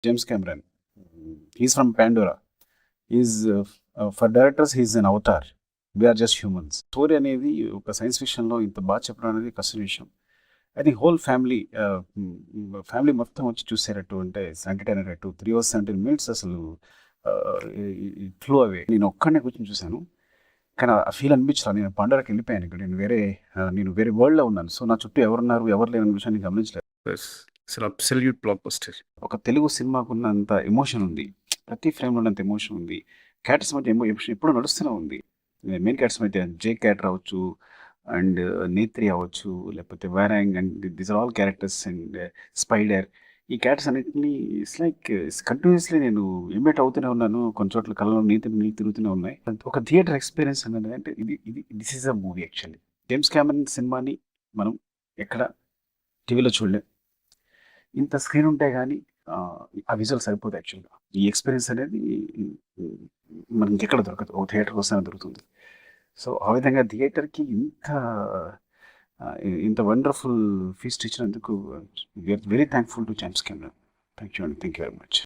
James Cameron. He's from Pandora. For directors, he's an avatar. We are just humans. Story అనేది ఒక science ఫిక్షన్లో ఇంత బాగా చెప్పడం అనేది కష్టం విషయం. ఐ థింక్ హోల్ ఫ్యామిలీ మొత్తం వచ్చి చూసేటట్టు అంటే ఎంటర్టైన్ అయ్యేటట్టు 3 hours 17 minutes అసలు ఫ్లో అవే. నేను ఒక్కడనే కూర్చొని చూశాను, కానీ ఆ ఫీల్ అనిపించలేదు. నేను పండగకి వెళ్ళిపోయాను. ఇక్కడ నేను వేరే వరల్డ్లో ఉన్నాను. సో నా చుట్టూ ఎవరున్నారు ఎవరు లేని విషయాన్ని గమనించలేదు. అసలు అబ్సల్యూట్ బ్లాక్ బస్టర్. ఒక తెలుగు సినిమాకు ఉన్నంత ఎమోషన్ ఉంది, ప్రతి ఫ్రేమ్లో ఉన్నంత ఎమోషన్ ఉంది. క్యారెక్టర్స్ మధ్య ఎమోషన్ ఎప్పుడూ నడుస్తూనే ఉంది. మెయిన్ క్యారెక్టర్స్ మధ్య జే క్యారెక్టర్ అవ్వచ్చు, అండ్ నేత్రి అవ్వచ్చు, లేకపోతే వారాంగ్, and these are all characters, and spider. ఈ క్యారెక్టర్స్ అన్నింటినీ ఇట్స్ లైక్ కంటిన్యూస్లీ నేను ఎమిట్ అవుతూనే ఉన్నాను. కొన్ని చోట్ల కళ్ళలో నీళ్ళు తిరుగుతూనే ఉన్నాయి. ఒక థియేటర్ ఎక్స్పీరియన్స్ అనేది అంటే this is a movie actually. James Cameron సినిమాని మనం ఎక్కడ టీవీలో చూడలేం. ఇంత స్క్రీన్ ఉంటే కానీ ఆ విజువల్ సరిపోదు యాక్చువల్గా. ఈ ఎక్స్పీరియన్స్ అనేది మనకి ఇంకెక్కడ దొరకదు, ఒక థియేటర్కి వస్తేనే దొరుకుతుంది. సో ఆ విధంగా థియేటర్కి ఇంత వండర్ఫుల్ ఫీస్ట్ ఇచ్చినందుకు we are very thankful to James Cameron. Thank you అండి, థ్యాంక్ యూ వెరీ మచ్.